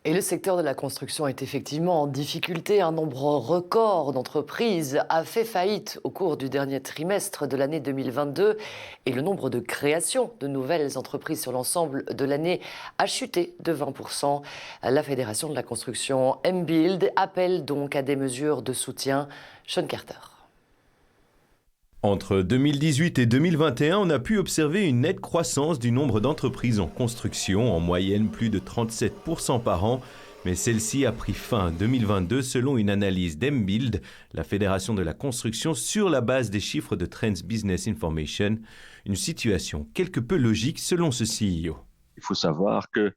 Et le secteur de la construction est effectivement en difficulté. Un nombre record d'entreprises a fait faillite au cours du dernier trimestre de l'année 2022 et le nombre de créations de nouvelles entreprises sur l'ensemble de l'année a chuté de 20%. La Fédération de la construction MBuild appelle donc à des mesures de soutien. Sean Carter. Entre 2018 et 2021, on a pu observer une nette croissance du nombre d'entreprises en construction, en moyenne plus de 37% par an. Mais celle-ci a pris fin en 2022 selon une analyse d'MBuild, la Fédération de la construction, sur la base des chiffres de Trends Business Information. Une situation quelque peu logique selon ce CEO. Il faut savoir que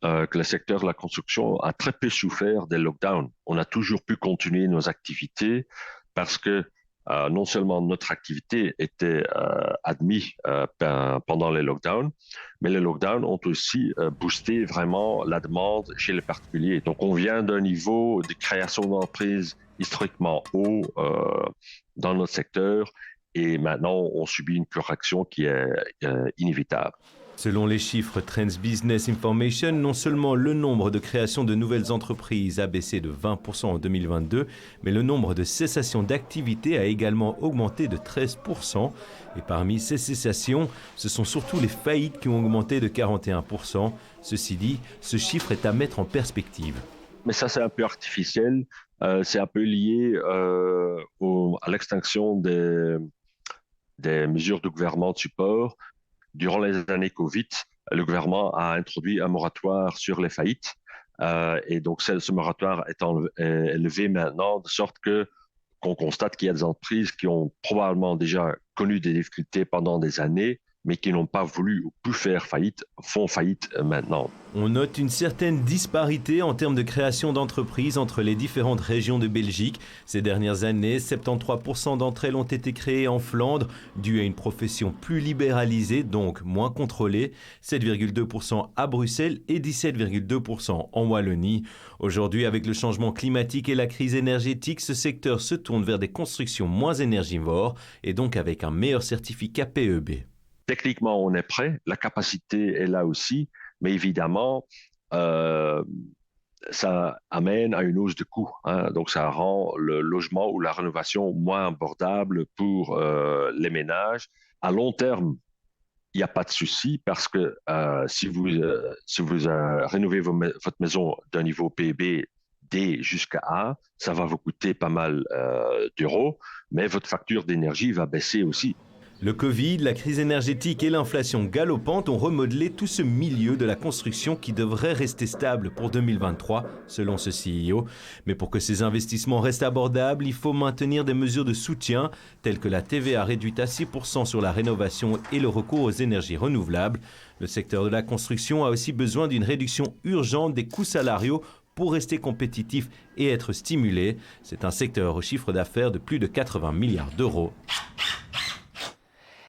le secteur de la construction a très peu souffert des lockdowns. On a toujours pu continuer nos activités parce que non seulement notre activité était admise pendant les lockdowns, mais les lockdowns ont aussi boosté vraiment la demande chez les particuliers. Donc, on vient d'un niveau de création d'entreprises historiquement haut dans notre secteur et maintenant, on subit une correction qui est inévitable. Selon les chiffres Trends Business Information, non seulement le nombre de créations de nouvelles entreprises a baissé de 20% en 2022, mais le nombre de cessations d'activité a également augmenté de 13%. Et parmi ces cessations, ce sont surtout les faillites qui ont augmenté de 41%. Ceci dit, ce chiffre est à mettre en perspective. Mais ça, c'est un peu artificiel. C'est un peu lié à l'extinction des mesures de gouvernement de support. Durant les années Covid, le gouvernement a introduit un moratoire sur les faillites et donc ce moratoire est levé maintenant de sorte qu'on constate qu'il y a des entreprises qui ont probablement déjà connu des difficultés pendant des années mais qui n'ont pas voulu ou pu faire faillite, font faillite maintenant. On note une certaine disparité en termes de création d'entreprises entre les différentes régions de Belgique. Ces dernières années, 73% d'entre elles ont été créées en Flandre, dû à une profession plus libéralisée, donc moins contrôlée, 7,2% à Bruxelles et 17,2% en Wallonie. Aujourd'hui, avec le changement climatique et la crise énergétique, ce secteur se tourne vers des constructions moins énergivores et donc avec un meilleur certificat PEB. Techniquement, on est prêt, la capacité est là aussi, mais évidemment, ça amène à une hausse de coûts. Donc, ça rend le logement ou la rénovation moins abordable pour les ménages. À long terme, il n'y a pas de souci parce que si vous rénovez votre maison d'un niveau PEB D jusqu'à A, ça va vous coûter pas mal d'euros, mais votre facture d'énergie va baisser aussi. Le Covid, la crise énergétique et l'inflation galopante ont remodelé tout ce milieu de la construction qui devrait rester stable pour 2023, selon ce CEO. Mais pour que ces investissements restent abordables, il faut maintenir des mesures de soutien, telles que la TVA réduite à 6% sur la rénovation et le recours aux énergies renouvelables. Le secteur de la construction a aussi besoin d'une réduction urgente des coûts salariaux pour rester compétitif et être stimulé. C'est un secteur au chiffre d'affaires de plus de 80 milliards d'euros.